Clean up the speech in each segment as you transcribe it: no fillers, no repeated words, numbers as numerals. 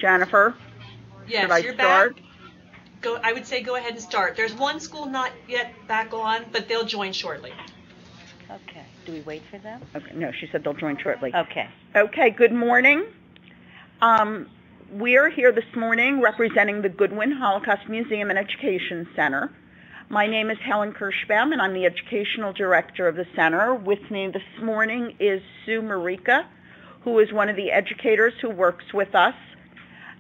Jennifer? Yes, Should I you're start? back. I would say go ahead and start. There's one school not yet back on, but they'll join shortly. Okay. Do we wait for them? Okay, no, she said they'll join shortly. Okay. Okay, good morning. We are here this morning representing the Goodwin Holocaust Museum and Education Center. My name is Helen Kirschbaum, and I'm the Educational Director of the Center. With me this morning is Sue Marica, who is one of the educators who works with us.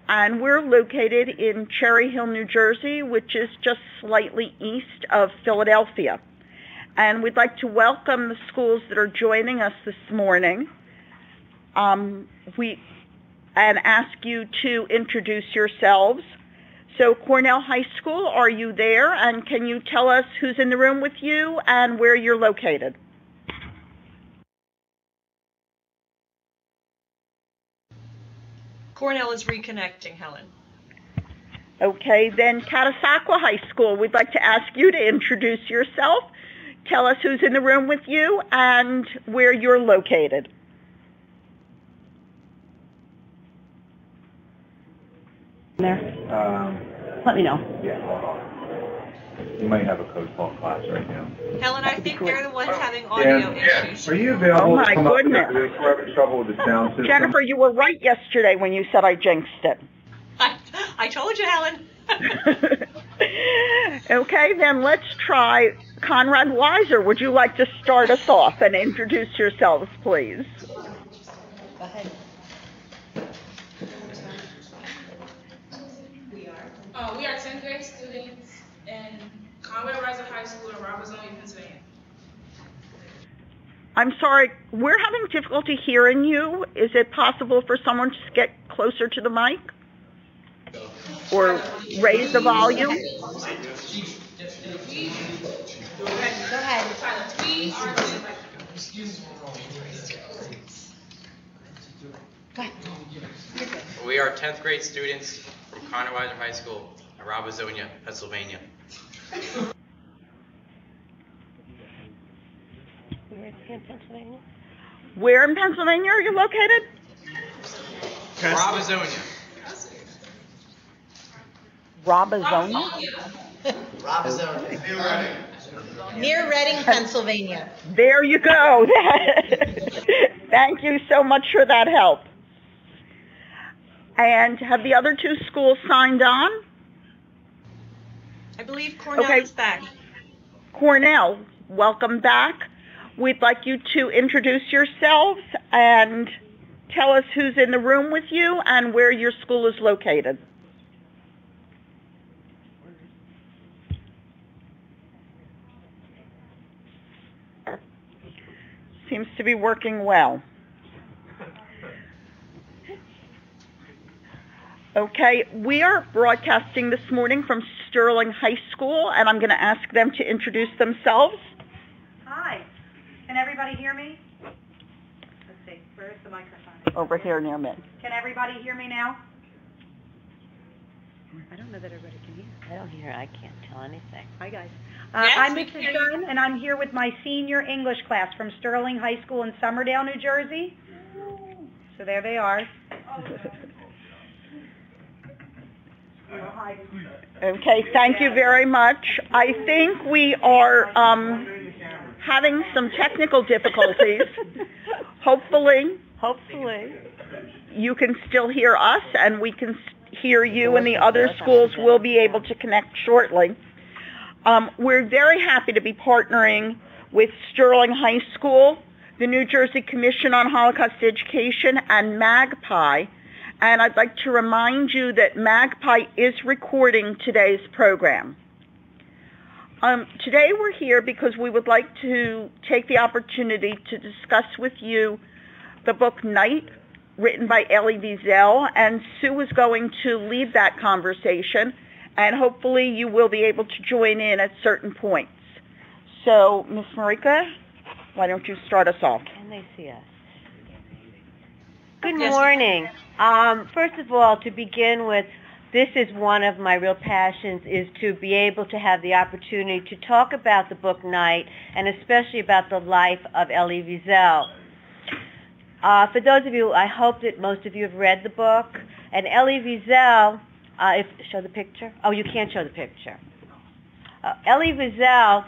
And we're located in Cherry Hill, New Jersey, which is just slightly east of Philadelphia. And we'd like to welcome the schools that are joining us this morning. And ask you to introduce yourselves. So Cornell High School, are you there? And can you tell us who's in the room with you and where you're located? Cornell is reconnecting, Helen. Okay, then Catasauqua High School, we'd like to ask you to introduce yourself. Tell us who's in the room with you and where you're located. There. Let me know. Yeah, hold on. You might have a code call class right now. Helen, I think they're the ones having audio issues. Are you available? Oh my to come goodness. Up with we're having trouble with the sound system. Jennifer, you were right yesterday when you said I jinxed it. I told you, Helen. Okay, then let's try Conrad Weiser. Would you like to start us off and introduce yourselves, please? Go ahead. We are 10th grade students in Conway Weisel High School in Robertsonia, Pennsylvania. I'm sorry, we're having difficulty hearing you. Is it possible for someone to get closer to the mic? Or raise the volume? Go ahead. We are 10th grade students from Conway Weisel High School in Robertsonia, Pennsylvania. Where in Pennsylvania are you located? Robertsonia. Robertsonia? Near Reading, Pennsylvania. There you go. Thank you so much for that help. And have the other two schools signed on? I believe Cornell is back. Cornell, welcome back. We'd like you to introduce yourselves and tell us who's in the room with you and where your school is located. Seems to be working well. Okay, we are broadcasting this morning from Sterling High School, and I'm going to ask them to introduce themselves. Hi. Can everybody hear me? Let's see. Where's the microphone? Over here near me. Can everybody hear me now? I don't know that everybody can hear. I don't hear. I can't tell anything. Hi, guys. Yes, I'm we Mrs. can hear you. Dunn, and I'm here with my senior English class from Sterling High School in Somerdale, New Jersey. So there they are. Okay, thank you very much. I think we are having some technical difficulties. Hopefully you can still hear us and we can hear you, and the other schools will be able to connect shortly. We're very happy to be partnering with Sterling High School, the New Jersey Commission on Holocaust Education, and Magpie. And I'd like to remind you that Magpie is recording today's program. Today we're here because we would like to take the opportunity to discuss with you the book Night, written by Elie Weisel, and Sue is going to lead that conversation, and hopefully you will be able to join in at certain points. So, Ms. Marica, why don't you start us off? Can they see us? Good morning. First of all, to begin with, this is one of my real passions, is to be able to have the opportunity to talk about the book Night, and especially about the life of Elie Weisel. For those of you, I hope that most of you have read the book. And Elie Wiesel, show the picture. Oh, you can't show the picture. Elie Wiesel,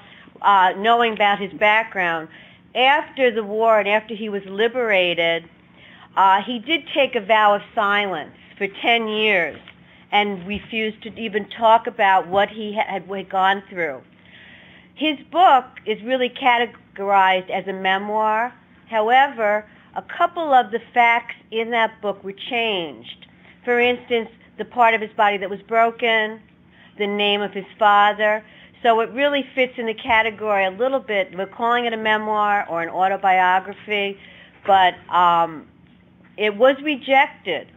knowing about his background, after the war and after he was liberated, he did take a vow of silence for 10 years and refused to even talk about what he had gone through. His book is really categorized as a memoir. However, a couple of the facts in that book were changed. For instance, the part of his body that was broken, the name of his father. So it really fits in the category a little bit. We're calling it a memoir or an autobiography, but it was rejected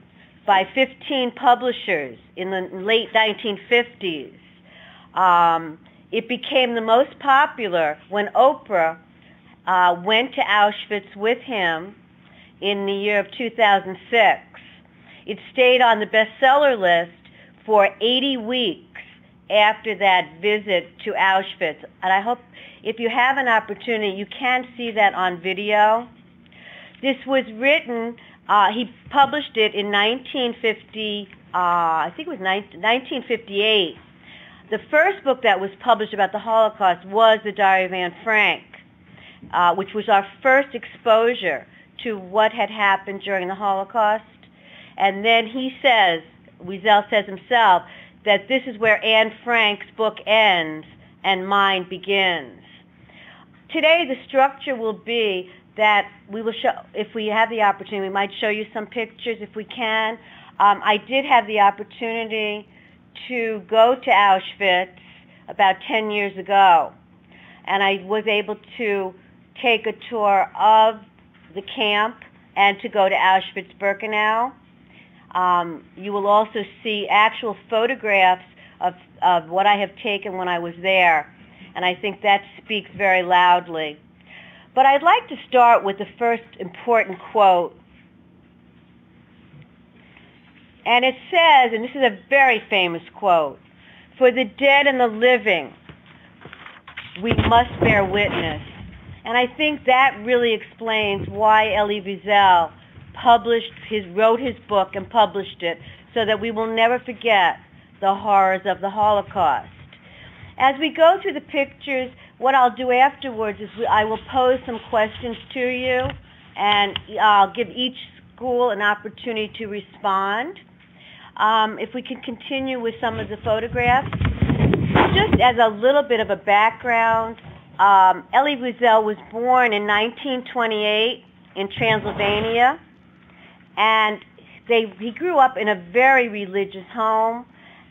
by 15 publishers in the late 1950s. It became the most popular when Oprah went to Auschwitz with him in the year of 2006. It stayed on the bestseller list for 80 weeks after that visit to Auschwitz. And I hope if you have an opportunity, you can see that on video. This was written, he published it in 1958. The first book that was published about the Holocaust was The Diary of Anne Frank, which was our first exposure to what had happened during the Holocaust. And then he says, Weisel says himself, that this is where Anne Frank's book ends and mine begins. Today the structure will be that we will show, if we have the opportunity, we might show you some pictures if we can. I did have the opportunity to go to Auschwitz about 10 years ago, and I was able to take a tour of the camp and to go to Auschwitz-Birkenau. You will also see actual photographs of what I have taken when I was there, and I think that speaks very loudly. But I'd like to start with the first important quote. And it says, and this is a very famous quote, "For the dead and the living, we must bear witness." And I think that really explains why Elie Wiesel wrote his book and published it, so that we will never forget the horrors of the Holocaust. As we go through the pictures, what I'll do afterwards is I will pose some questions to you, and I'll give each school an opportunity to respond. If we can continue with some of the photographs. Just as a little bit of a background, Elie Wiesel was born in 1928 in Transylvania, and he grew up in a very religious home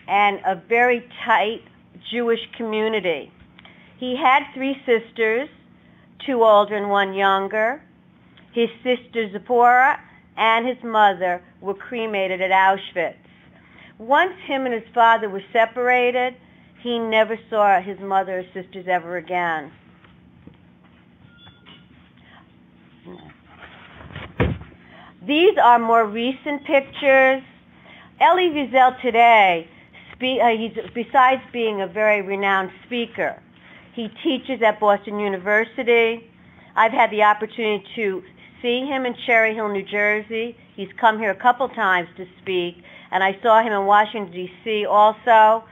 and a very tight Jewish community. He had 3 sisters, 2 older and 1 younger. His sister Zipporah and his mother were cremated at Auschwitz. Once him and his father were separated, he never saw his mother or sisters ever again. These are more recent pictures. Elie Wiesel today, besides being a very renowned speaker, he teaches at Boston University. I've had the opportunity to see him in Cherry Hill, New Jersey. He's come here a couple times to speak, and I saw him in Washington, D.C. also.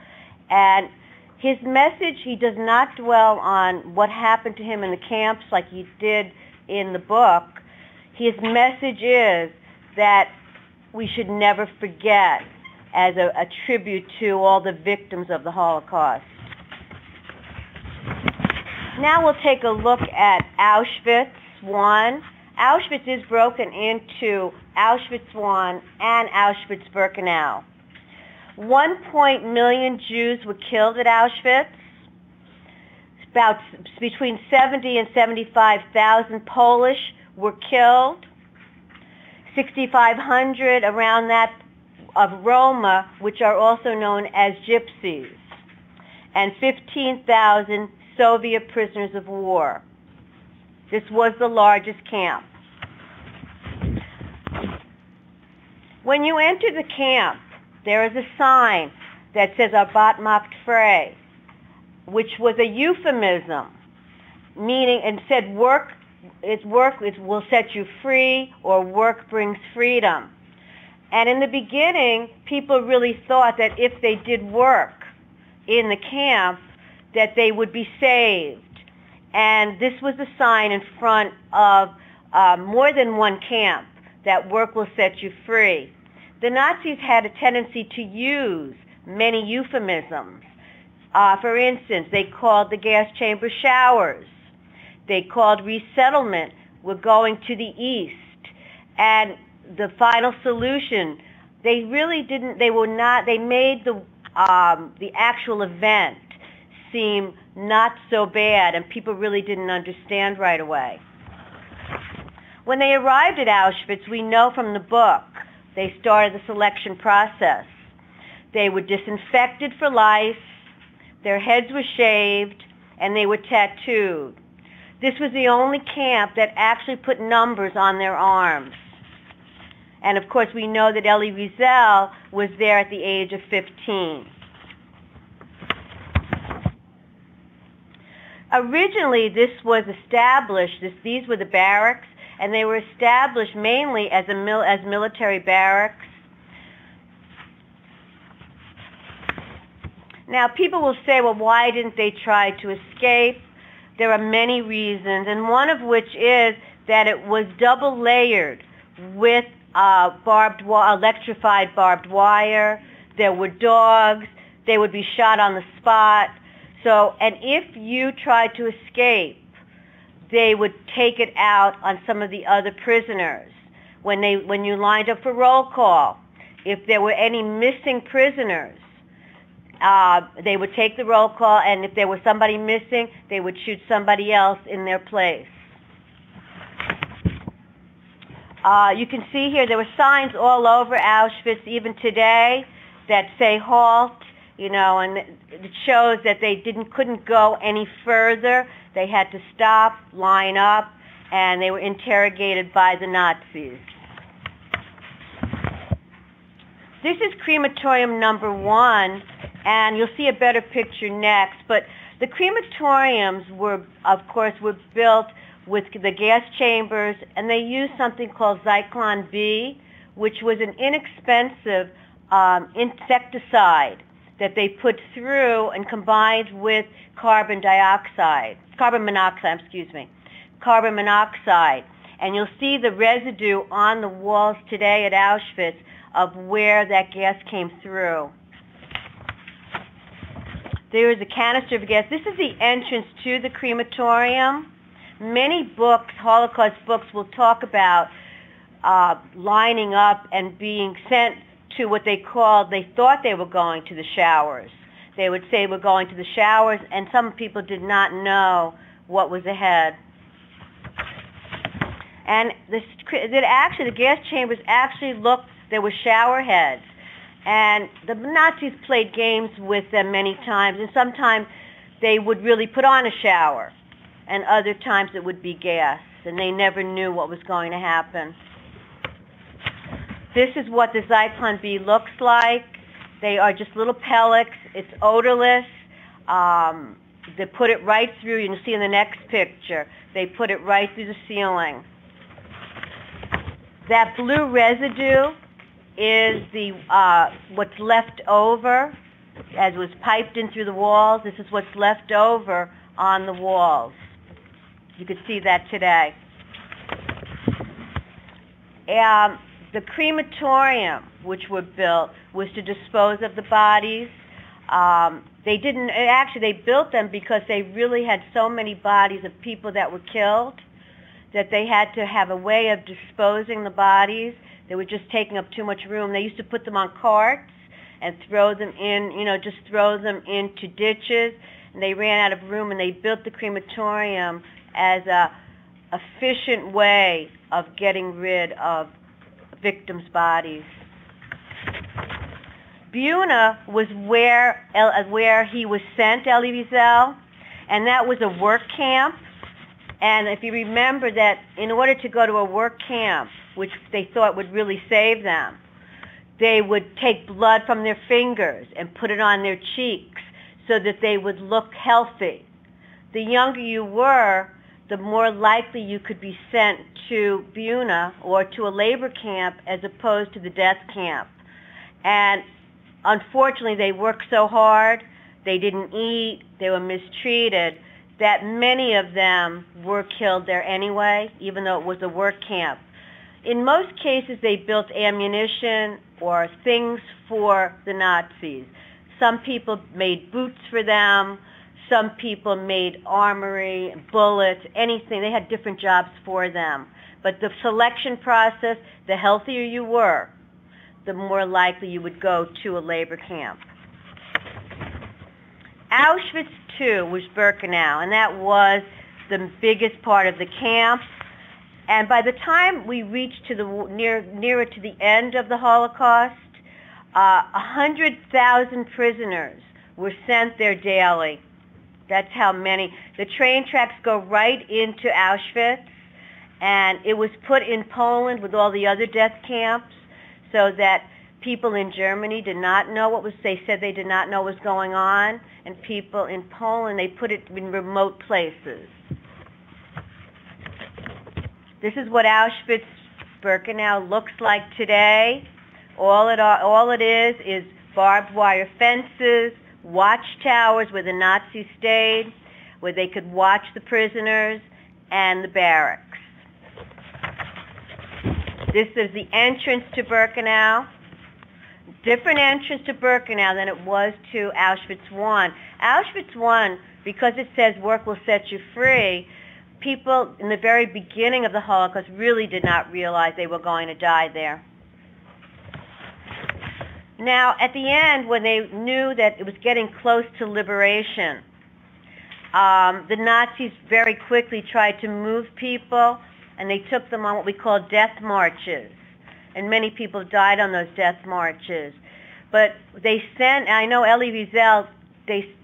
And his message, he does not dwell on what happened to him in the camps like he did in the book. His message is that we should never forget, as a tribute to all the victims of the Holocaust. Now we'll take a look at Auschwitz I. Auschwitz is broken into Auschwitz I and Auschwitz-Birkenau. 1 million Jews were killed at Auschwitz. About between 70 and 75,000 Polish were killed. 6,500 around that of Roma, which are also known as gypsies, and 15,000 Soviet prisoners of war. This was the largest camp. When you enter the camp, there is a sign that says Arbeit macht frei, which was a euphemism, meaning, and said work it will set you free, or work brings freedom. And in the beginning, people really thought that if they did work in the camp, that they would be saved. And this was a sign in front of more than one camp, that work will set you free. The Nazis had a tendency to use many euphemisms. For instance, they called the gas chamber showers. They called resettlement, we're going to the east. And the final solution, they really didn't, they made the actual event seem not so bad, and people really didn't understand right away. When they arrived at Auschwitz, we know from the book, they started the selection process. They were disinfected for lice, their heads were shaved, and they were tattooed. This was the only camp that actually put numbers on their arms. And of course, we know that Elie Weisel was there at the age of 15. Originally, this was established, these were the barracks, and they were established mainly as military barracks. Now, people will say, well, why didn't they try to escape? There are many reasons, and one of which is that it was double layered with electrified barbed wire. There were dogs. They would be shot on the spot. So, and if you tried to escape, they would take it out on some of the other prisoners. When you lined up for roll call, if there were any missing prisoners, they would take the roll call, and if there was somebody missing, they would shoot somebody else in their place. You can see here there were signs all over Auschwitz, even today, that say halt, and it shows that they couldn't go any further. They had to stop, line up, and they were interrogated by the Nazis. This is crematorium number 1, and you'll see a better picture next. But the crematoriums were built with the gas chambers, and they used something called Zyklon B, which was an inexpensive insecticide that they put through and combined with carbon monoxide. And you'll see the residue on the walls today at Auschwitz of where that gas came through. There is a canister of gas. This is the entrance to the crematorium. Many books, Holocaust books, will talk about lining up and being sent to what they thought they were going to the showers. They would say we're going to the showers, and some people did not know what was ahead. And the gas chambers actually looked, there were shower heads. And the Nazis played games with them many times, and sometimes they would really put on a shower, and other times it would be gas, and they never knew what was going to happen. This is what the Zyklon B looks like. They are just little pellets. It's odorless. They put it right through. You can see in the next picture. They put it right through the ceiling. That blue residue is what's left over as was piped in through the walls. This is what's left over on the walls. You can see that today. The crematorium, which were built, was to dispose of the bodies. They built them because they really had so many bodies of people that were killed that they had to have a way of disposing the bodies. They were just taking up too much room. They used to put them on carts and throw them into ditches. And they ran out of room, and they built the crematorium as a efficient way of getting rid of victims' bodies. Buna was where he was sent, Elie Wiesel, and that was a work camp. And if you remember that in order to go to a work camp, which they thought would really save them, they would take blood from their fingers and put it on their cheeks so that they would look healthy. The younger you were, the more likely you could be sent to Buna or to a labor camp as opposed to the death camp. And unfortunately, they worked so hard, they didn't eat, they were mistreated, that many of them were killed there anyway, even though it was a work camp. In most cases, they built ammunition or things for the Nazis. Some people made boots for them. Some people made armory, bullets, anything. They had different jobs for them. But the selection process, the healthier you were, the more likely you would go to a labor camp. Auschwitz, too, was Birkenau, and that was the biggest part of the camp. And by the time we reached to the nearer to the end of the Holocaust, 100,000 prisoners were sent there daily. That's how many. The train tracks go right into Auschwitz, and it was put in Poland with all the other death camps so that people in Germany did not know they said they did not know what was going on, and people in Poland, they put it in remote places. This is what Auschwitz-Birkenau looks like today. All it is barbed wire fences, watchtowers where the Nazis stayed, where they could watch the prisoners, and the barracks. This is the entrance to Birkenau. Different entrance to Birkenau than it was to Auschwitz I. Auschwitz I, because it says work will set you free, people in the very beginning of the Holocaust really did not realize they were going to die there. Now, at the end, when they knew that it was getting close to liberation, the Nazis very quickly tried to move people, and they took them on what we call death marches. And many people died on those death marches. But they sent, I know Elie Wiesel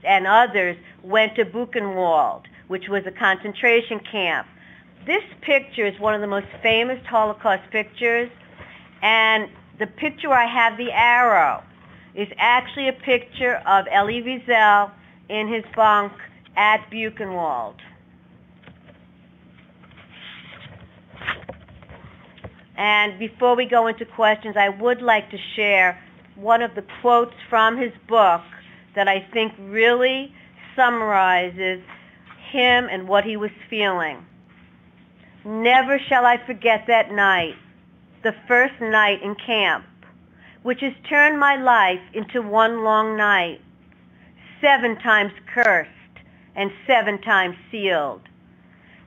and others went to Buchenwald, which was a concentration camp. This picture is one of the most famous Holocaust pictures, and the picture where I have the arrow is actually a picture of Elie Wiesel in his bunk at Buchenwald. And before we go into questions, I would like to share one of the quotes from his book that I think really summarizes him and what he was feeling. Never shall I forget that night, the first night in camp, which has turned my life into one long night, 7 times cursed and 7 times sealed.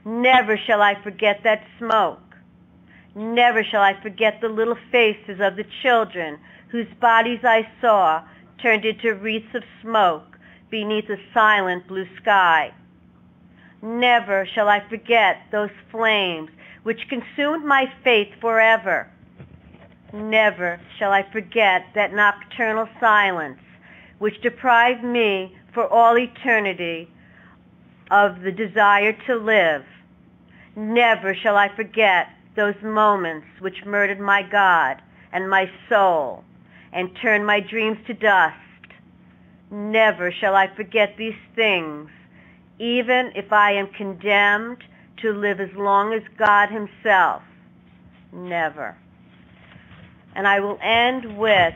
Never shall I forget that smoke. Never shall I forget the little faces of the children whose bodies I saw turned into wreaths of smoke beneath a silent blue sky. Never shall I forget those flames which consumed my faith forever. Never shall I forget that nocturnal silence which deprived me for all eternity of the desire to live. Never shall I forget those moments which murdered my God and my soul and turned my dreams to dust. Never shall I forget these things, even if I am condemned to live as long as God himself. Never. And I will end with,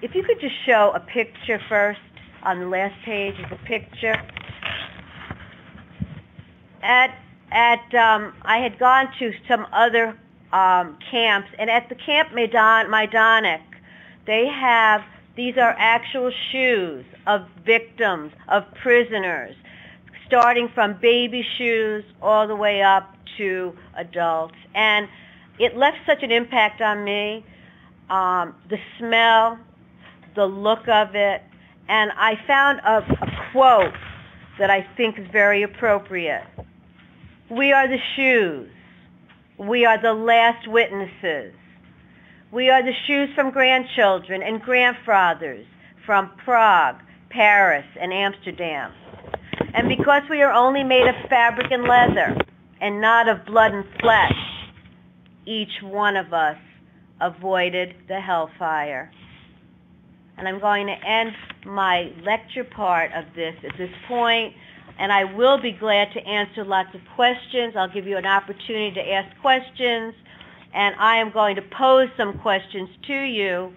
if you could just show a picture first. On the last page is a picture. I had gone to some other camps, and at the Camp Majdanek, these are actual shoes of victims, of prisoners, starting from baby shoes all the way up to adults. And it left such an impact on me, the smell, the look of it, and I found a quote that I think is very appropriate. We are the shoes. We are the last witnesses. We are the shoes from grandchildren and grandfathers from Prague, Paris, and Amsterdam. And because we are only made of fabric and leather and not of blood and flesh, each one of us avoided the hellfire. And I'm going to end my lecture part of this at this point, and I will be glad to answer lots of questions. I'll give you an opportunity to ask questions, and I am going to pose some questions to you,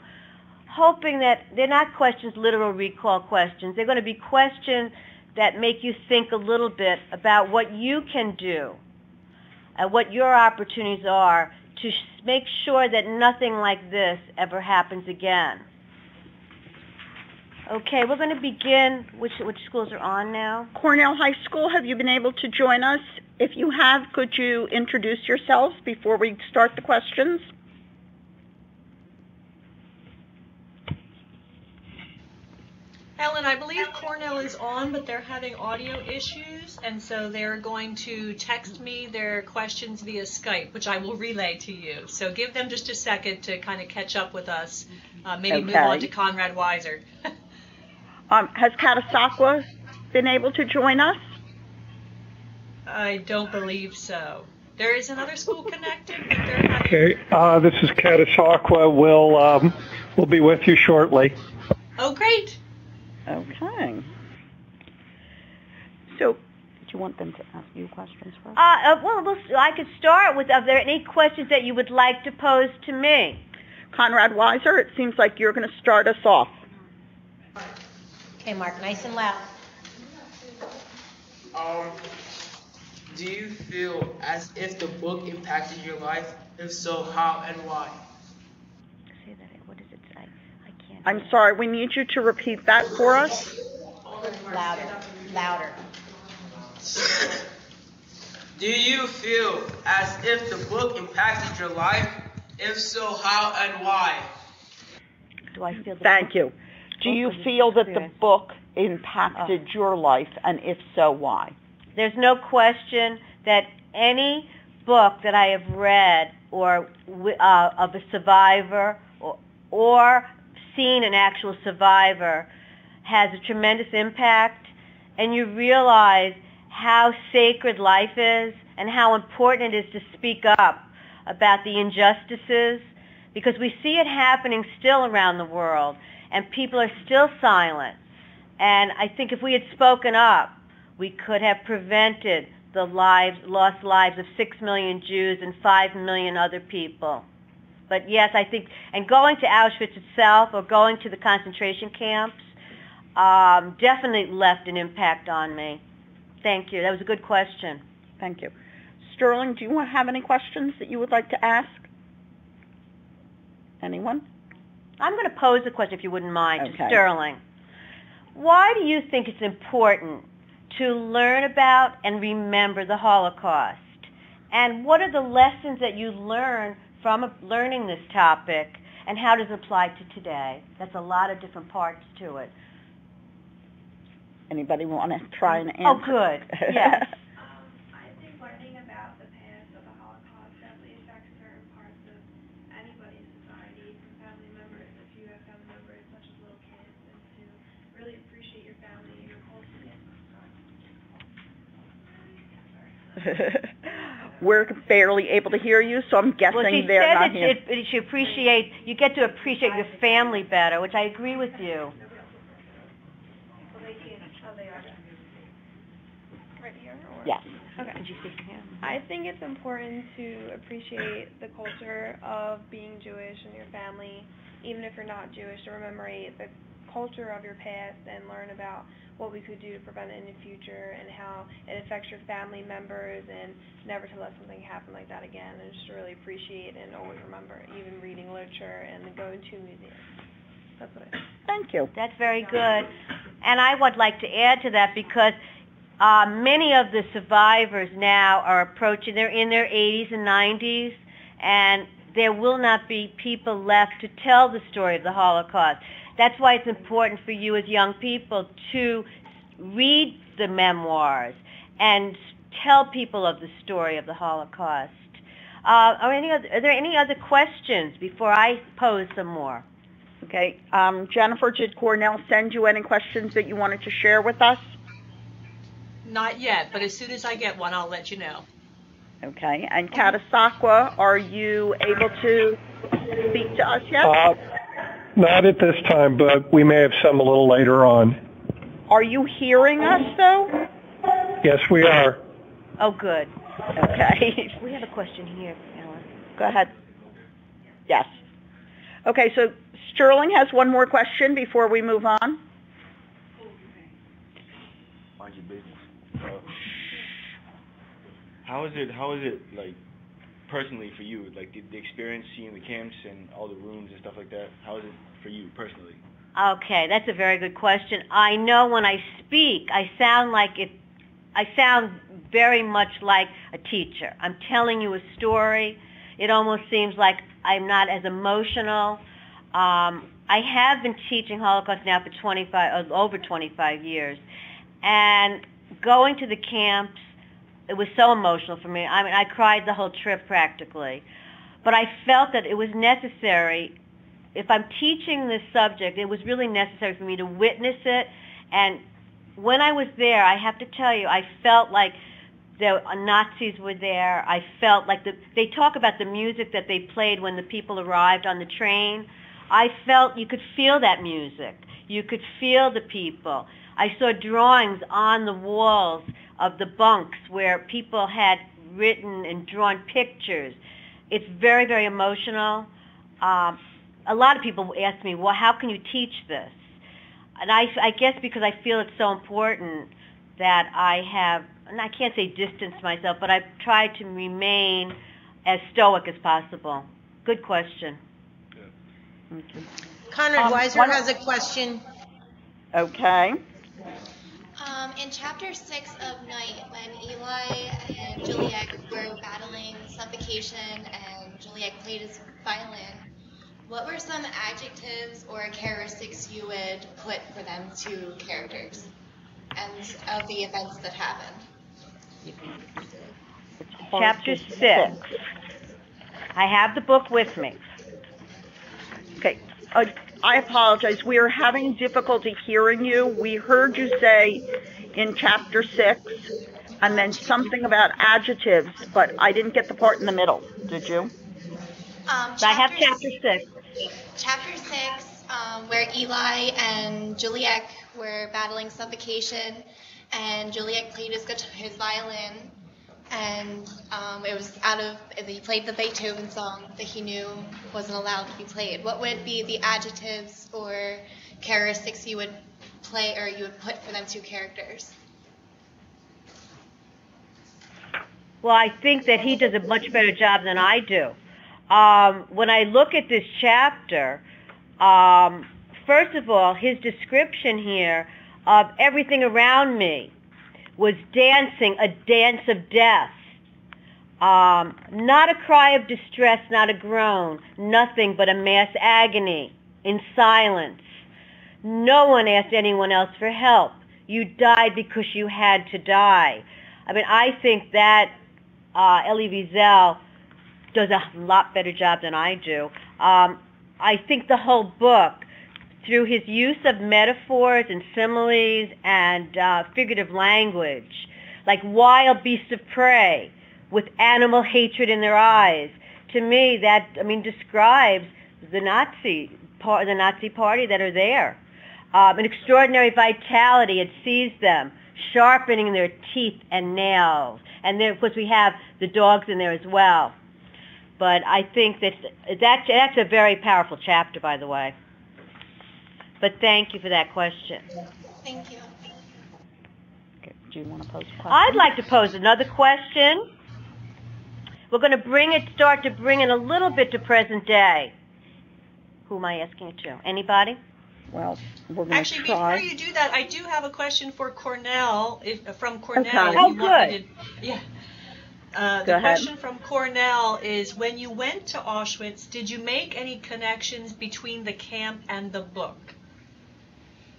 hoping that they're not questions, literal recall questions. They're going to be questions that make you think a little bit about what you can do and what your opportunities are to make sure that nothing like this ever happens again. Okay, we're going to begin. Which schools are on now? Cornell High School, have you been able to join us? If you have, could you introduce yourselves before we start the questions? Helen, I believe Cornell is on, but they're having audio issues, and so they're going to text me their questions via Skype, which I will relay to you. So give them just a second to kind of catch up with us, maybe move on to Conrad Weiser. Has Catasauqua been able to join us? I don't believe so. There is another school connected, but they're having... Okay, this is Catasauqua. We'll be with you shortly. Oh, great. Okay. So, did you want them to ask you questions first? I could start with, are there any questions that you would like to pose to me? Conrad Weiser, it seems like you're going to start us off. Okay, Mark, nice and loud. Do you feel as if the book impacted your life? If so, how and why? Say that. What does it say? I can't. I'm sorry, we need you to repeat that for us. Louder. Do you feel as if the book impacted your life? If so, how and why? Do I feel? Thank you. Do you feel that the book impacted your life, and if so, why? There's no question that any book that I have read or of a survivor or seen an actual survivor has a tremendous impact, and you realize how sacred life is and how important it is to speak up about the injustices, because we see it happening still around the world, and people are still silent. And I think if we had spoken up, we could have prevented the lost lives of 6 million Jews and 5 million other people. But yes, I think, and going to Auschwitz itself or going to the concentration camps definitely left an impact on me. Thank you. That was a good question. Thank you. Sterling, do you have any questions that you would like to ask? Anyone? I'm going to pose a question, if you wouldn't mind, Okay. to Sterling. Why do you think it's important to learn about and remember the Holocaust? And what are the lessons that you learn from learning this topic, and how does it apply to today? That's a lot of different parts to it. Anybody want to try and answer? Oh, good. Yes. I think learning about the past of the Holocaust definitely affects certain parts of anybody's society, from family members, if you have family members such as little kids, and to really appreciate your family and your culture. We're barely able to hear you, so I'm guessing they're not here. You get to appreciate your family better, which I agree with you. Yes. Okay. I think it's important to appreciate the culture of being Jewish and your family, even if you're not Jewish, to remember the culture of your past and learn about what we could do to prevent it in the future and how it affects your family members, and never to let something happen like that again, and just to really appreciate and always remember, even reading literature and going to museums. That's what I think. Thank you. That's very good. And I would like to add to that, because many of the survivors now are approaching, they're in their 80s and 90s, and there will not be people left to tell the story of the Holocaust. That's why it's important for you as young people to read the memoirs and tell people of the story of the Holocaust. Are there any other questions before I pose some more? Okay. Jennifer, did Cornell send you any questions that you wanted to share with us? Not yet, but as soon as I get one, I'll let you know. Okay. And Catasauqua, are you able to speak to us yet? Not at this time, but we may have some a little later on. Are you hearing us, though? Yes, we are. Oh, good. Okay. We have a question here, Ellen. Go ahead. Yes. Okay, so Sterling has one more question before we move on. Mind your business. How is it like personally for you? Like the experience seeing the camps and all the rooms and stuff like that. How is it for you personally? Okay, that's a very good question. I know when I speak, I sound very much like a teacher. I'm telling you a story. It almost seems like I'm not as emotional. I have been teaching Holocaust now for over 25 years. And going to the camps, it was so emotional for me. I mean, I cried the whole trip practically. But I felt that it was necessary. If I'm teaching this subject, it was really necessary for me to witness it. And when I was there, I have to tell you, I felt like the Nazis were there. I felt like they talk about the music that they played when the people arrived on the train. I felt you could feel that music. You could feel the people. I saw drawings on the walls of the bunks where people had written and drawn pictures. It's very, very emotional. A lot of people ask me, well, how can you teach this? And I guess because I feel it's so important that I have, and I can't say distance myself, but I've tried to remain as stoic as possible. Good question. Yeah. Conrad Weiser has a question. Okay. In chapter 6 of Night, when Elie and Juliet were battling suffocation and Juliet played his violin, what were some adjectives or characteristics you would put for them two characters and of the events that happened? Chapter 6. I have the book with me. Okay. I apologize. We are having difficulty hearing you. We heard you say in chapter 6 and then something about adjectives, but I didn't get the part in the middle. Did you? I have chapter 6. Chapter 6, where Elie and Juliet were battling suffocation, and Juliet played his violin, and he played the Beethoven song that he knew wasn't allowed to be played. What would be the adjectives or characteristics you would play or you would put for them two characters? Well, I think that he does a much better job than I do. When I look at this chapter, first of all, his description here of everything around me was dancing, a dance of death. Not a cry of distress, not a groan, nothing but a mass agony in silence. No one asked anyone else for help. You died because you had to die. I mean, I think that Elie Wiesel does a lot better job than I do. I think the whole book, through his use of metaphors and similes and figurative language, like wild beasts of prey with animal hatred in their eyes, to me that describes the Nazi party that are there. An extraordinary vitality, it sees them sharpening their teeth and nails, and then of course we have the dogs in there as well. But I think that's a very powerful chapter, by the way. But thank you for that question. Thank you. Okay. Do you want to pose a question? I'd like to pose another question. We're going to start to bring it a little bit to present day. Who am I asking it to? Anybody? Well, we're going to Actually, try. before you do that, I do have a question for Cornell, from Cornell. Okay. If you good. want me to, yeah. The ahead. question from Cornell is, when you went to Auschwitz, did you make any connections between the camp and the book?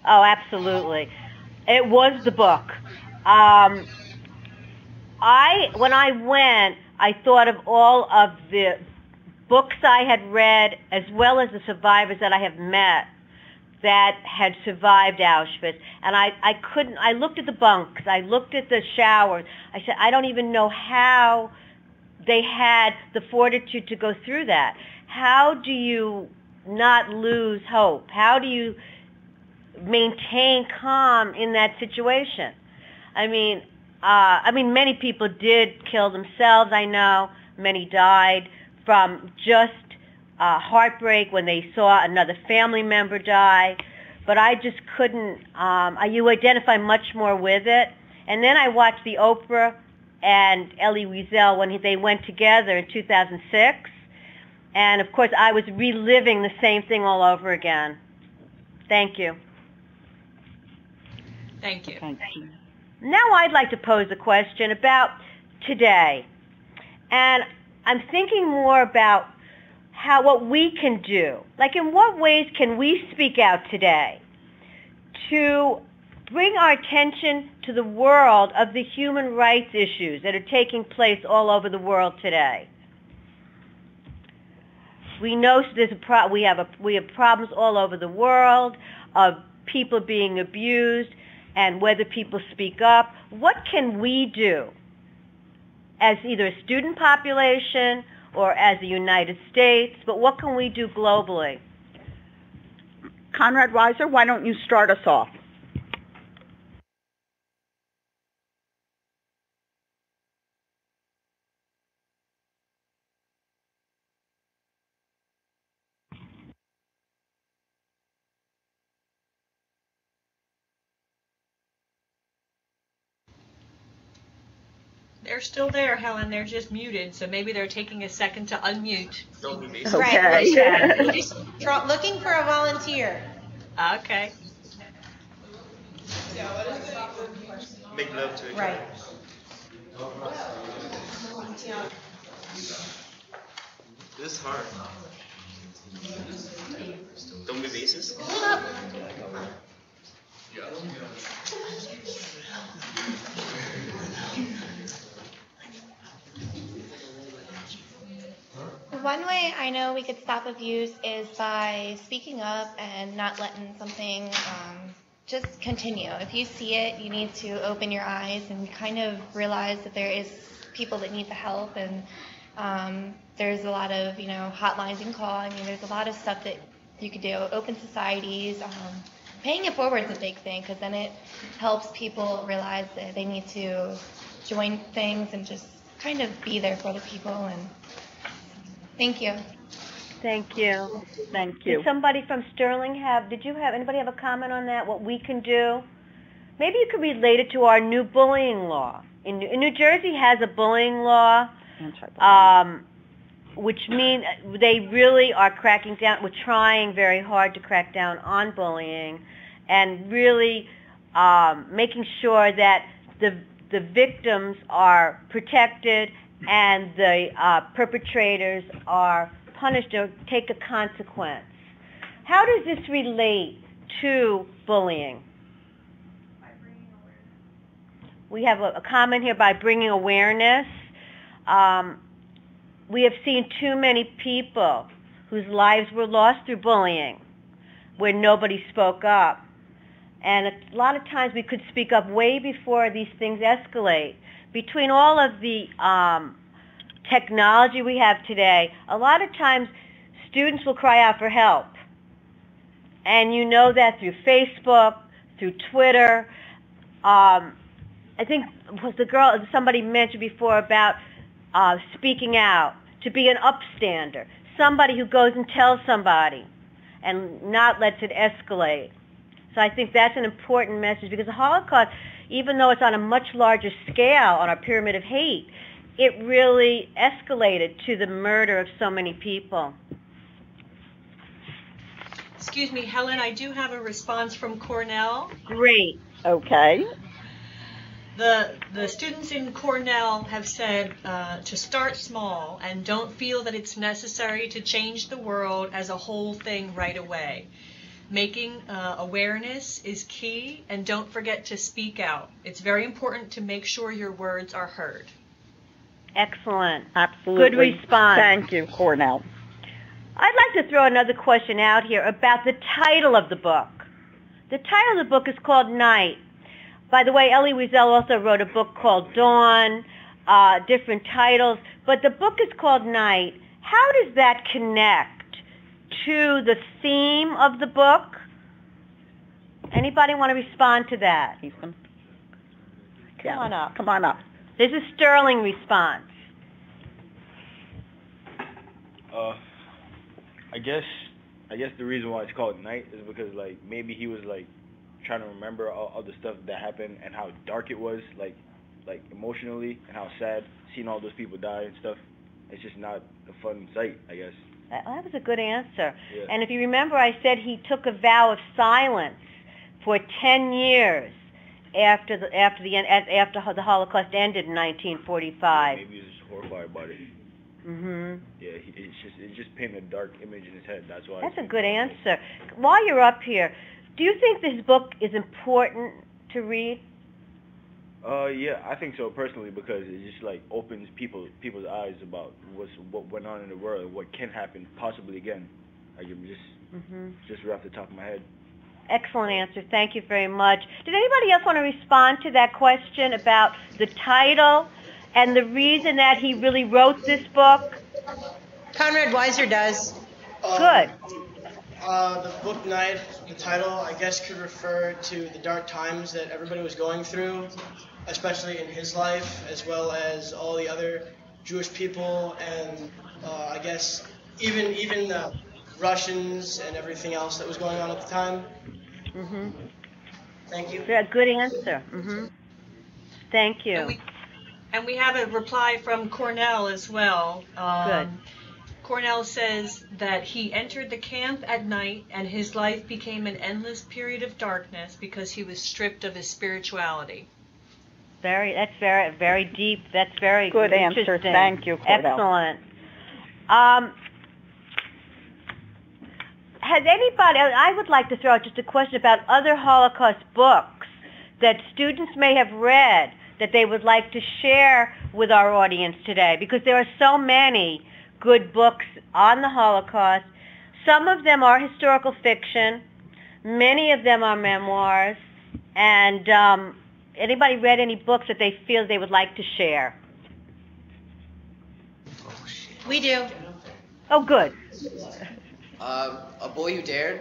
Oh, absolutely. It was the book. When I went, I thought of all of the books I had read, as well as the survivors that I have met that had survived Auschwitz. And I looked at the bunks, I looked at the showers. I said, I don't even know how they had the fortitude to go through that. How do you not lose hope? How do you maintain calm in that situation? I mean, many people did kill themselves, I know. Many died from just heartbreak when they saw another family member die. But I just couldn't, you identify much more with it. And then I watched the Oprah and Elie Weisel when they went together in 2006. And, of course, I was reliving the same thing all over again. Thank you. Thank you. Thank you. Now I'd like to pose a question about today. And I'm thinking more about what we can do. Like, in what ways can we speak out today to bring our attention to the world of the human rights issues that are taking place all over the world today? We know we have problems all over the world of people being abused and whether people speak up. What can we do as either a student population or as the United States, but what can we do globally? Conrad Weiser, why don't you start us off? They're still there, Helen. They're just muted, so maybe they're taking a second to unmute. Okay. Right. We're just looking for a volunteer. Okay. Make love to each other. Right. This is hard. Don't be racist. One way I know we could stop abuse is by speaking up and not letting something just continue. If you see it, you need to open your eyes and kind of realize that there is people that need the help, and there's a lot of hotlines you can call. I mean, there's a lot of stuff that you could do. Open societies, paying it forward is a big thing, because then it helps people realize that they need to join things and just kind of be there for the people. And thank you. Thank you. Thank you. Did somebody from Sterling anybody have a comment on that, what we can do? Maybe you could relate it to our new bullying law. In New Jersey has a bullying law, which means they really are cracking down. We're trying very hard to crack down on bullying and really making sure that the victims are protected and the perpetrators are punished or take a consequence. How does this relate to bullying? By bringing awareness. We have a comment here, by bringing awareness. We have seen too many people whose lives were lost through bullying, where nobody spoke up. And a lot of times we could speak up way before these things escalate. Between all of the technology we have today, a lot of times students will cry out for help. And you know that through Facebook, through Twitter. I think somebody mentioned before about speaking out, to be an upstander, somebody who goes and tells somebody and not lets it escalate. So I think that's an important message, because the Holocaust, even though it's on a much larger scale on our pyramid of hate, it really escalated to the murder of so many people. Excuse me, Helen, I do have a response from Cornell. Great. Okay. The students in Cornell have said to start small and don't feel that it's necessary to change the world as a whole thing right away. Making awareness is key, and don't forget to speak out. It's very important to make sure your words are heard. Excellent. Absolutely. Good response. Thank you, Cornell. I'd like to throw another question out here about the title of the book. The title of the book is called Night. By the way, Elie Weisel also wrote a book called Dawn, different titles, but the book is called Night. How does that connect to the theme of the book? Anybody want to respond to that? Yeah. Come on up. Come on up. There's a sterling response. I guess the reason why it's called Night is because like maybe he was like trying to remember all the stuff that happened and how dark it was, like emotionally, and how sad seeing all those people die and stuff. It's just not a fun sight, I guess. That was a good answer. Yeah. And if you remember, I said he took a vow of silence for 10 years after the Holocaust ended in 1945. Maybe he was just horrified about it. Mhm. Yeah, it just painted a dark image in his head. That's why. That's a good answer. While you're up here, do you think this book is important to read? Yeah, I think so personally, because it just like opens people's eyes about what went on in the world and what can happen possibly again. Like just right off the top of my head. Excellent answer. Thank you very much. Did anybody else want to respond to that question about the title and the reason that he really wrote this book? Conrad Weiser does. Good. The book Night, the title, I guess could refer to the dark times that everybody was going through, especially in his life, as well as all the other Jewish people, and I guess even the Russians and everything else that was going on at the time. Mhm. Thank you. Yeah, good answer. Mhm. Thank you. And we have a reply from Cornell as well. Good. Cornell says that he entered the camp at night and his life became an endless period of darkness because he was stripped of his spirituality. That's very deep. That's very good answer. Interesting. Thank you, Cornell. Excellent. Has anybody, I would like to throw out just a question about other Holocaust books that students may have read that they would like to share with our audience today, because there are so many good books on the Holocaust. Some of them are historical fiction, many of them are memoirs, and anybody read any books that they feel they would like to share? We do. Oh, good. A Boy Who Dared.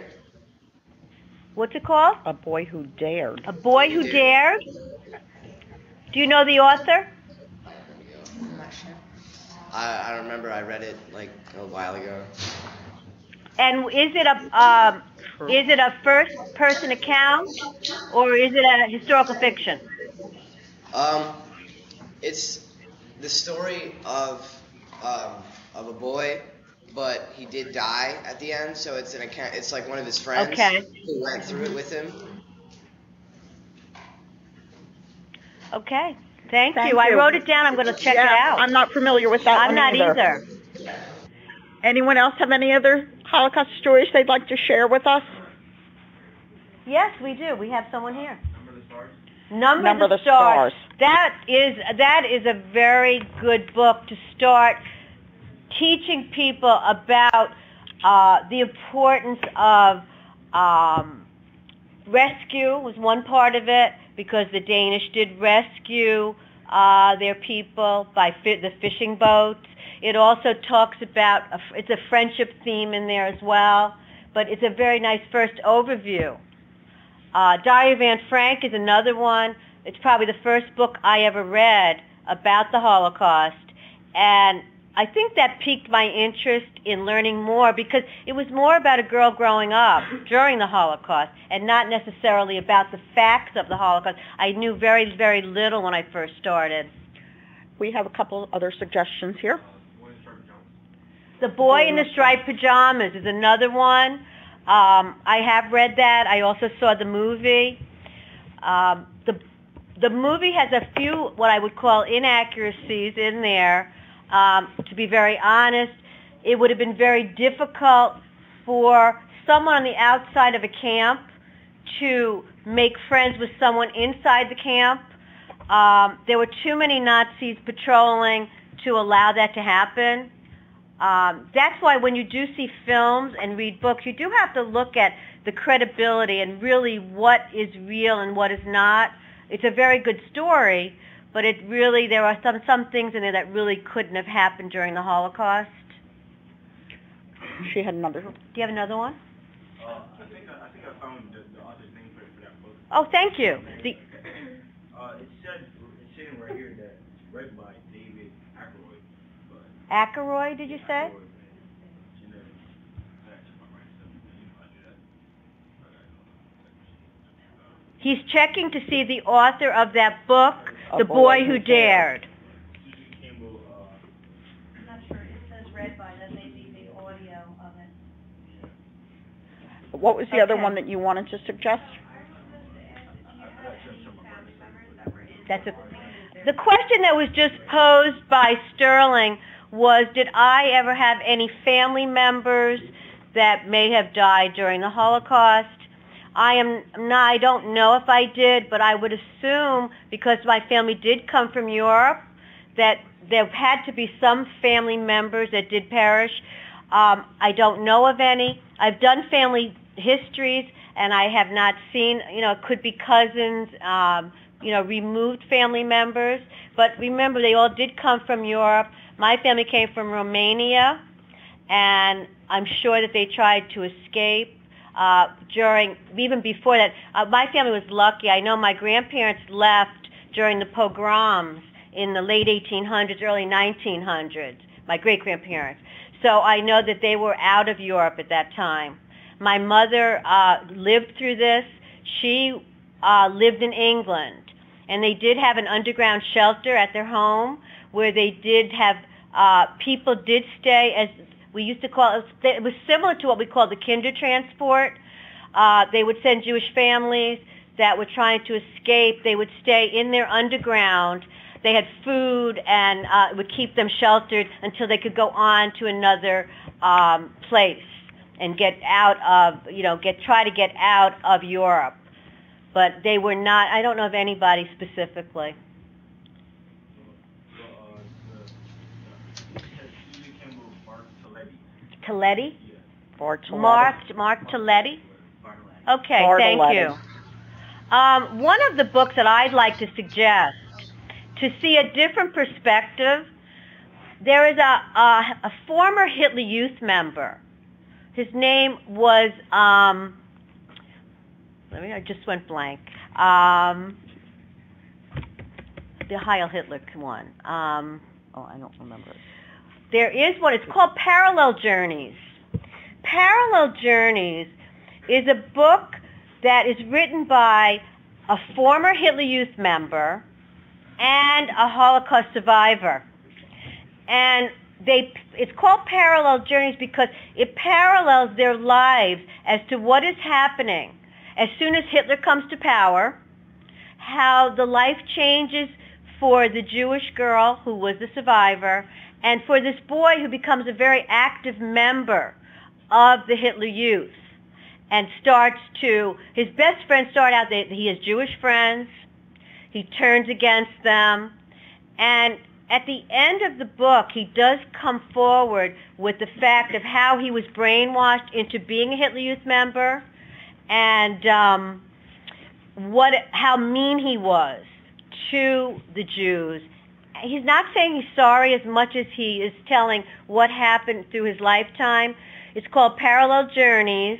What's it called? A Boy Who Dared. A Boy Who Dared? Do you know the author? I'm not sure. I don't remember. I read it like a while ago. And is it a first-person account, or is it a historical fiction? It's the story of a boy, but he did die at the end, so it's an account. It's like one of his friends who went through it with him. Okay. Thank you. I wrote it down. I'm going to check it out. I'm not familiar with that one either. I'm not either. Anyone else have any other Holocaust stories they'd like to share with us? Yes, we do. We have someone here. Number the Stars. That is a very good book to start teaching people about the importance of rescue was one part of it, because the Danish did rescue their people by the fishing boats. It also talks about, it's a friendship theme in there as well, but it's a very nice first overview. Diary of Anne Frank is another one. It's probably the first book I ever read about the Holocaust, and I think that piqued my interest in learning more, because it was more about a girl growing up during the Holocaust and not necessarily about the facts of the Holocaust. I knew very, very little when I first started. We have a couple other suggestions here. The Boy in the Striped Pajamas is another one. I have read that. I also saw the movie. The movie has a few what I would call inaccuracies in there. To be very honest, it would have been very difficult for someone on the outside of a camp to make friends with someone inside the camp. There were too many Nazis patrolling to allow that to happen. That's why when you do see films and read books, you do have to look at the credibility and really what is real and what is not. It's a very good story, but there are some things in there that really couldn't have happened during the Holocaust. She had another. Do you have another one? I think I found the author's name for that book. Oh, thank you. It said saying right here that it's read by David Ackroyd. Ackroyd, did you say? He's checking to see the author of that book, The Boy Who Dared. I'm not sure. It says read by. That may be the audio of it. What was the other one that you wanted to suggest? The question that was just posed by Sterling was, did I ever have any family members that may have died during the Holocaust? I don't know if I did, but I would assume, because my family did come from Europe, that there had to be some family members that did perish. I don't know of any. I've done family histories, and I have not seen, it could be cousins, removed family members. But remember, they all did come from Europe. My family came from Romania, and I'm sure that they tried to escape. Even before that, my family was lucky. I know my grandparents left during the pogroms in the late 1800s, early 1900s, my great-grandparents. So I know that they were out of Europe at that time. My mother lived through this. She lived in England, and they did have an underground shelter at their home where they did have, people did stay, as we used to call it. It was similar to what we call the Kindertransport. They would send Jewish families that were trying to escape. They would stay in their underground. They had food and would keep them sheltered until they could go on to another place and get out of, try to get out of Europe. But they were not, I don't know of anybody specifically. Toletti? Mark Toletti? Okay, thank you. One of the books that I'd like to suggest, to see a different perspective, there is a former Hitler Youth member. His name was, I just went blank. The Heil Hitler one. I don't remember it. There is one. It's called Parallel Journeys. Parallel Journeys is a book that is written by a former Hitler Youth member and a Holocaust survivor. And it's called Parallel Journeys because it parallels their lives as to what is happening as soon as Hitler comes to power, how the life changes for the Jewish girl who was the survivor, and for this boy who becomes a very active member of the Hitler Youth and his best friends start out, he has Jewish friends, he turns against them, and at the end of the book, he does come forward with the fact of how he was brainwashed into being a Hitler Youth member and how mean he was to the Jews. He's not saying he's sorry as much as he is telling what happened through his lifetime. It's called Parallel Journeys,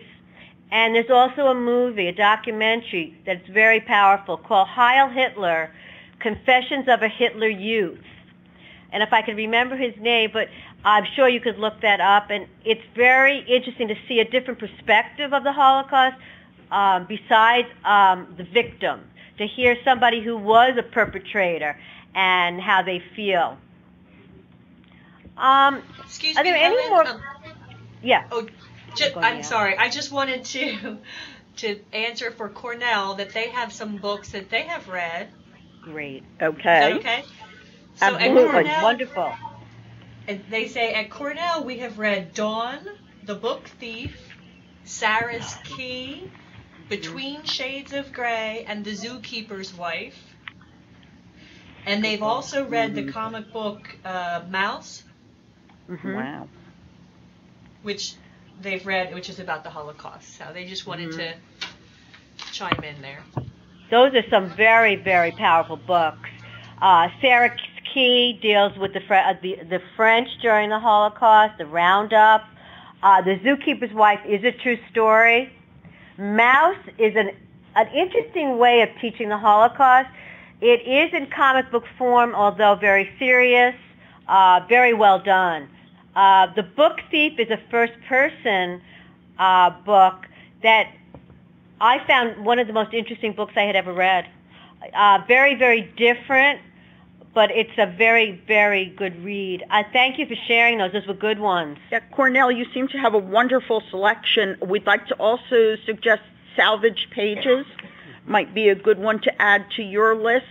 and there's also a movie, a documentary that's very powerful called Heil Hitler, Confessions of a Hitler Youth. And if I could remember his name, but I'm sure you could look that up, and it's very interesting to see a different perspective of the Holocaust besides the victim, to hear somebody who was a perpetrator and how they feel. Excuse are there me, any Helen? more? Yeah. Oh, I'm sorry. I just wanted to answer for Cornell that they have some books that they have read. Great. Okay. Is that okay? So Absolutely. at Cornell, wonderful. And they say at Cornell we have read Dawn, The Book Thief, Sarah's Key, Between Shades of Grey, and The Zookeeper's Wife. And they've also read the comic book Mouse. Wow. Which they've read, which is about the Holocaust. So they just wanted to chime in there. Those are some very, very powerful books. Sarah's Key deals with the French during the Holocaust, the Roundup. The Zookeeper's Wife is a true story. Mouse is an interesting way of teaching the Holocaust. It is in comic book form, although very serious, very well done. The Book Thief is a first-person book that I found one of the most interesting books I had ever read. Very, very different, but it's a very, very good read. Thank you for sharing those. Those were good ones. Yeah, Cornell, you seem to have a wonderful selection. We'd like to also suggest Salvage Pages. Might be a good one to add to your list.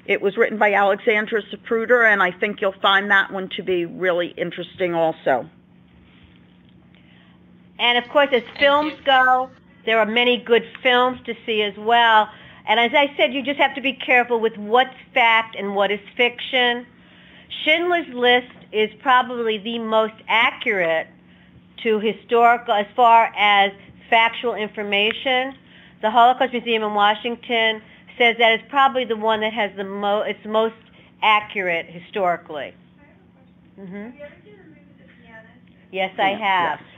It was written by Alexandra Zapruder, and I think you'll find that one to be really interesting also. And, of course, as films go, there are many good films to see as well. And as I said, you just have to be careful with what's fact and what is fiction. Schindler's List is probably the most accurate to historical, as far as factual information. The Holocaust Museum in Washington says that it's probably the one that has it's most accurate historically. Mm-hmm. Have you ever seen the movie The Pianist? Yes, I have. Yes.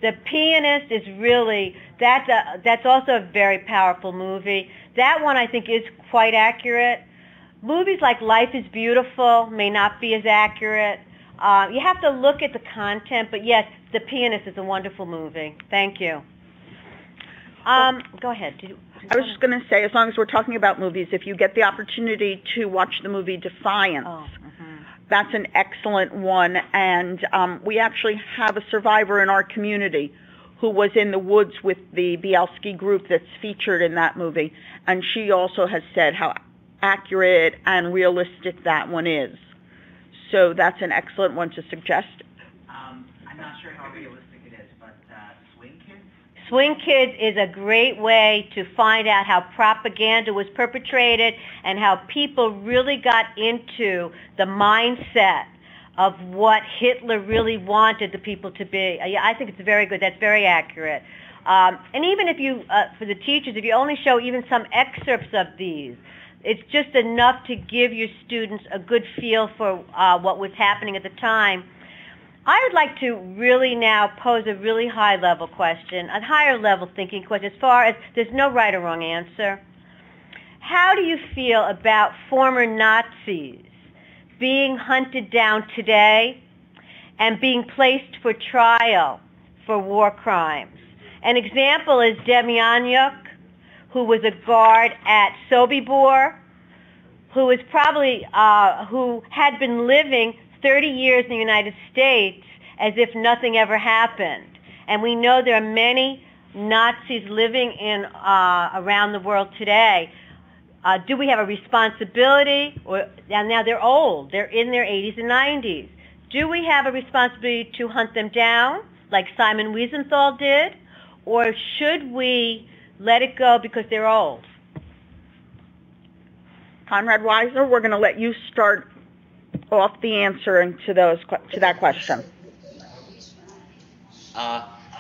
The Pianist is really, that's also a very powerful movie. That one I think is quite accurate. Movies like Life is Beautiful may not be as accurate. You have to look at the content, but yes, The Pianist is a wonderful movie. Thank you. Go ahead. I was just going to say, as long as we're talking about movies, if you get the opportunity to watch the movie Defiance, that's an excellent one. And we actually have a survivor in our community who was in the woods with the Bielski group that's featured in that movie. And she also has said how accurate and realistic that one is. So that's an excellent one to suggest. I'm not sure how realistic it is, but Swing Kids? Swing Kids is a great way to find out how propaganda was perpetrated and how people really got into the mindset of what Hitler really wanted the people to be. I think it's very good. That's very accurate. And even if you, for the teachers, if you only show even some excerpts of these, it's just enough to give your students a good feel for what was happening at the time. I would like to really now pose a really high-level question, a higher-level thinking question, as far as there's no right or wrong answer. How do you feel about former Nazis being hunted down today and being placed for trial for war crimes? An example is Demjanjuk, who was a guard at Sobibor, who had been living 30 years in the United States as if nothing ever happened. And we know there are many Nazis living in around the world today. Do we have a responsibility? And now they're old. They're in their 80s and 90s. Do we have a responsibility to hunt them down, like Simon Wiesenthal did? Or should we let it go because they're old? Conrad Weisel, we're going to let you start off the answer to that question.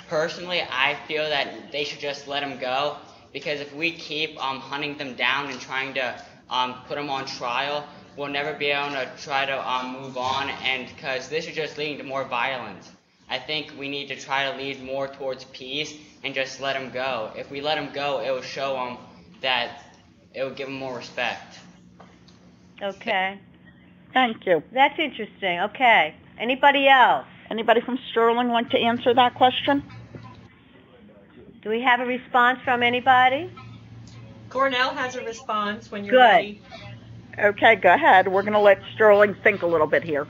Personally, I feel that they should just let them go, because if we keep hunting them down and trying to put them on trial, we'll never be able to try to move on, and because this is just leading to more violence. I think we need to try to lead more towards peace and just let them go. If we let them go, it will show them that it will give them more respect. Okay. Thank you. That's interesting. Okay. Anybody else? Anybody from Sterling want to answer that question? Do we have a response from anybody? Cornell has a response when you're Good. ready. Okay, go ahead. We're going to let Sterling think a little bit here.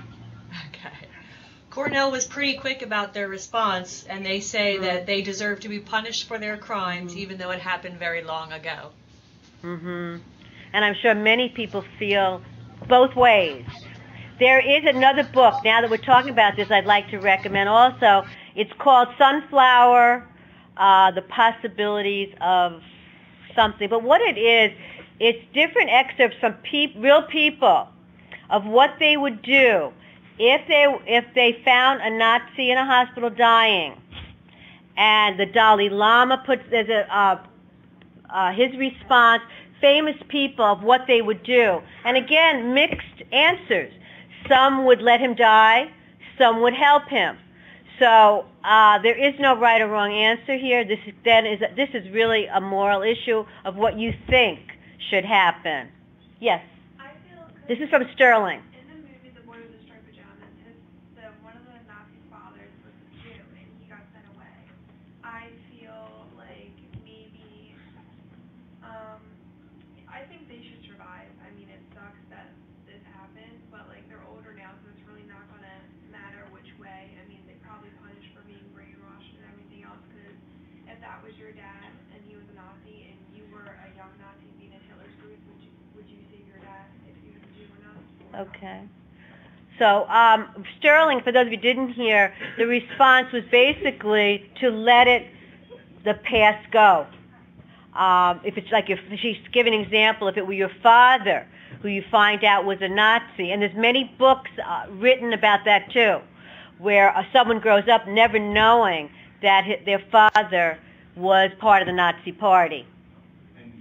Okay. Cornell was pretty quick about their response, and they say that they deserve to be punished for their crimes, even though it happened very long ago. And I'm sure many people feel both ways. There is another book, now that we're talking about this, I'd like to recommend also. It's called Sunflower, The Possibilities of Something. But what it is, it's different excerpts from real people of what they would do if they found a Nazi in a hospital dying. And the Dalai Lama puts his response, famous people of what they would do. And again, mixed answers. Some would let him die, some would help him. So there is no right or wrong answer here. This is really a moral issue of what you think should happen. Yes. This is from Sterling. In the movie The Boy with the Striped Pajamas, one of the Nazi fathers was a Jew and he got sent away. I feel like maybe, I think they should survive. I mean, it sucks that this happened, but like they're older now, so it's really not going to matter which way. I mean, they probably punished for being brainwashed and everything else, because if that was your dad and he was a Nazi and you were a young Nazi being in Hitler's group, would you save your dad if he was a Jew or not? Okay. So, Sterling, for those of you who didn't hear, the response was basically to let the past go. If it's like, if she's giving an example, if it were your father who you find out was a Nazi, and there's many books written about that too, where someone grows up never knowing that their father was part of the Nazi party. And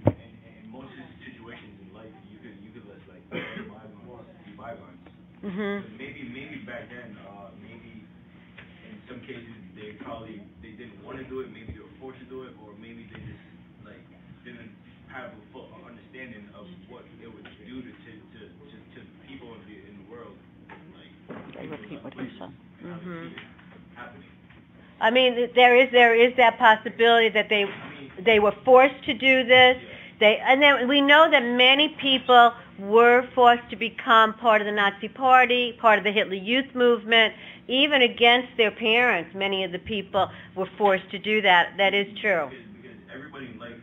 most situations in life, you could let like bygones be bygones. Mm-hmm. Maybe back then, maybe in some cases they didn't want to do it. Maybe they were forced to do it, or maybe they just like didn't have a full understanding of what it would do to people in the world. Like, I repeat what he said. Happening. I mean, there is that possibility that they were forced to do this. And then we know that many people were forced to become part of the Nazi Party, part of the Hitler Youth Movement, even against their parents. Many of the people were forced to do that. That is true. Because everybody in life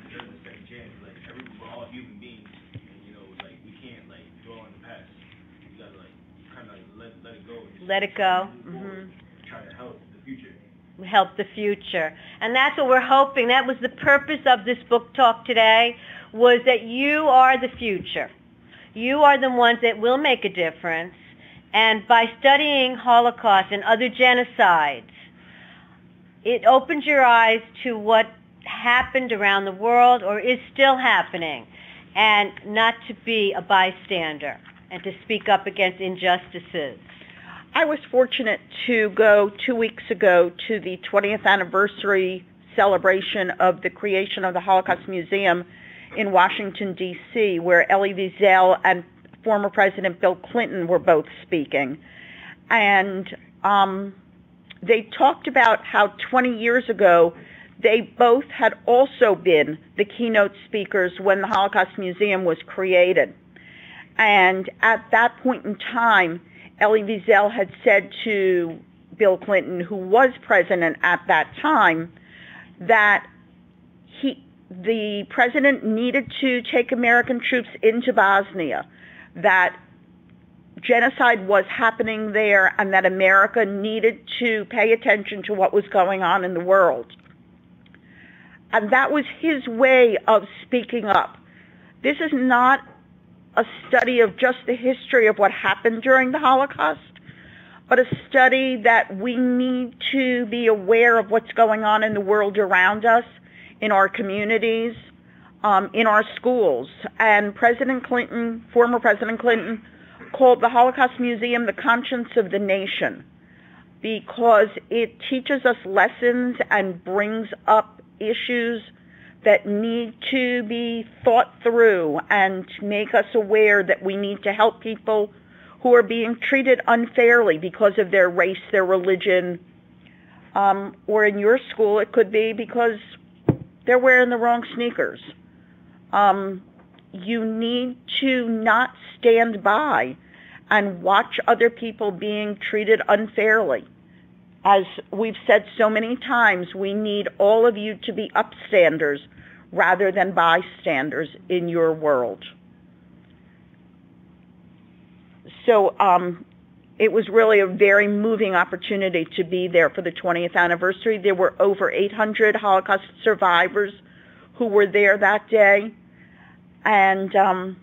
deserves a second chance. Like, we're all human beings, and like we can't like dwell on the past. You gotta like kind of let it go. Let it go. Try to help the future. Help the future. And that's what we're hoping. That was the purpose of this book talk today, was that you are the future. You are the ones that will make a difference. And by studying Holocaust and other genocides, it opens your eyes to what happened around the world or is still happening, and not to be a bystander and to speak up against injustices. I was fortunate to go 2 weeks ago to the 20th anniversary celebration of the creation of the Holocaust Museum in Washington, D.C., where Elie Wiesel and former President Bill Clinton were both speaking. And they talked about how 20 years ago they both had also been the keynote speakers when the Holocaust Museum was created. And at that point in time, Elie Wiesel had said to Bill Clinton, who was president at that time, that the president needed to take American troops into Bosnia, that genocide was happening there, and that America needed to pay attention to what was going on in the world. And that was his way of speaking up. This is not a study of just the history of what happened during the Holocaust, but a study that we need to be aware of what's going on in the world around us, in our communities, in our schools. And President Clinton, former President Clinton, called the Holocaust Museum the conscience of the nation, because it teaches us lessons and brings up issues that need to be thought through and make us aware that we need to help people who are being treated unfairly because of their race, their religion, or in your school it could be because they're wearing the wrong sneakers. You need to not stand by and watch other people being treated unfairly. As we've said so many times, we need all of you to be upstanders rather than bystanders in your world. So it was really a very moving opportunity to be there for the 20th anniversary. There were over 800 Holocaust survivors who were there that day. And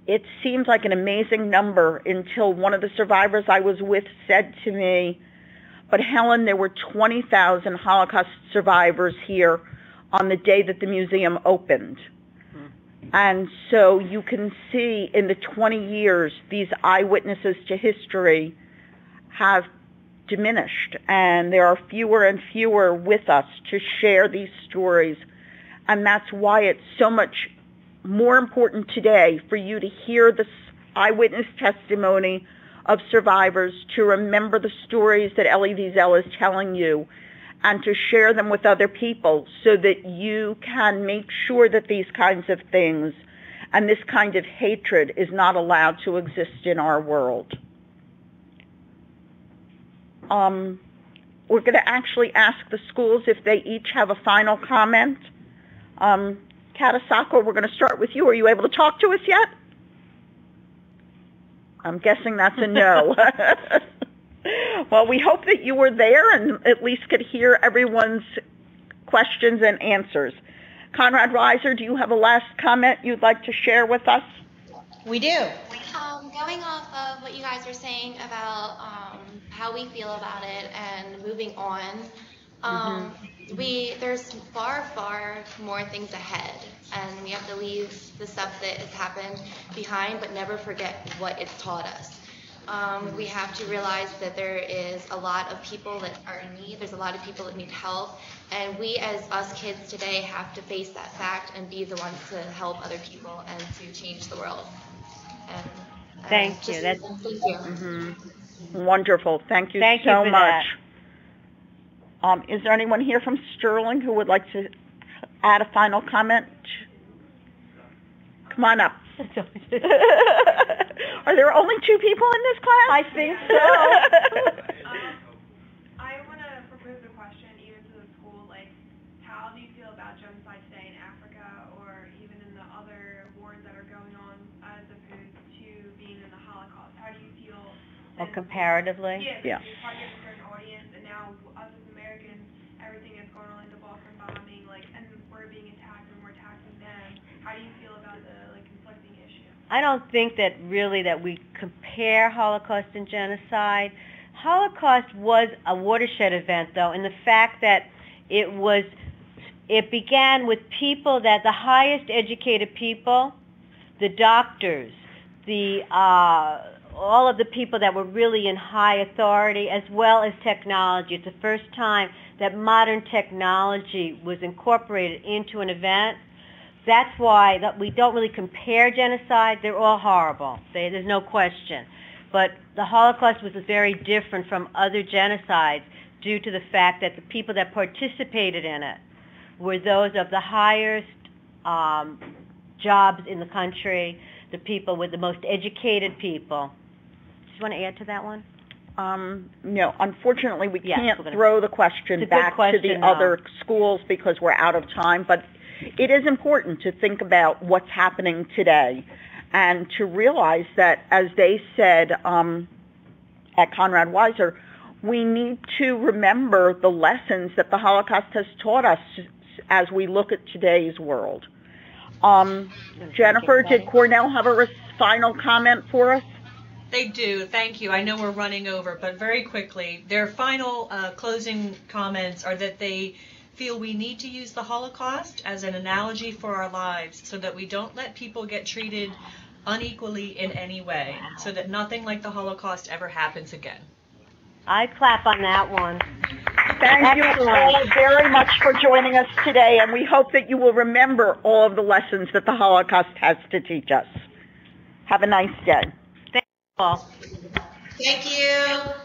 it seemed like an amazing number until one of the survivors I was with said to me, "But Helen, there were 20,000 Holocaust survivors here on the day that the museum opened." And so you can see in the 20 years, these eyewitnesses to history have diminished, and there are fewer and fewer with us to share these stories. And that's why it's so much more important today for you to hear the eyewitness testimony of survivors, to remember the stories that Elie Wiesel is telling you, and to share them with other people so that you can make sure that these kinds of things and this kind of hatred is not allowed to exist in our world. We're going to actually ask the schools if they each have a final comment. Katasako, we're going to start with you. Are you able to talk to us yet? I'm guessing that's a no. Well, we hope that you were there and at least could hear everyone's questions and answers. Conrad Reiser, do you have a last comment you'd like to share with us? We do. Going off of what you guys were saying about how we feel about it and moving on, there's far more things ahead, and we have to leave the stuff that has happened behind, but never forget what it's taught us. We have to realize that there is a lot of people that are in need. There's a lot of people that need help, and we as us kids today have to face that fact and be the ones to help other people and to change the world. Thank you. Thank you. Wonderful. Thank you so much. Is there anyone here from Sterling who would like to add a final comment? Come on up. Are there only 2 people in this class? I think so. I want to propose a question even to the school, like, how do you feel about genocide today in Africa or even in the other wars that are going on as opposed to being in the Holocaust? How do you feel? Well, comparatively? Yeah. You're targeting a certain audience, and now us as Americans, everything is going on, like the Boston bombing, like, and we're being attacked and we're attacking them. How do you feel about the conflicting issue? I don't think that really that we compare Holocaust and genocide. Holocaust was a watershed event, though, in the fact that it began with people that the highest educated people, the doctors, all of the people that were really in high authority, as well as technology. It's the first time that modern technology was incorporated into an event. That's why that we don't really compare genocide. They're all horrible. There's no question. But the Holocaust was very different from other genocides due to the fact that the people that participated in it were those of the highest jobs in the country, the people with the most educated people. Do you want to add to that one? No, unfortunately we can't throw the question back to the other schools because we're out of time, but it is important to think about what's happening today and to realize that, as they said at Conrad Weiser, we need to remember the lessons that the Holocaust has taught us as we look at today's world. Jennifer, did Cornell have a final comment for us? They do. Thank you. I know we're running over, but very quickly, their final closing comments are that they feel we need to use the Holocaust as an analogy for our lives so that we don't let people get treated unequally in any way, so that nothing like the Holocaust ever happens again. I clap on that one. Thank you all very much for joining us today, and we hope that you will remember all of the lessons that the Holocaust has to teach us. Have a nice day. Thank you all. Thank you.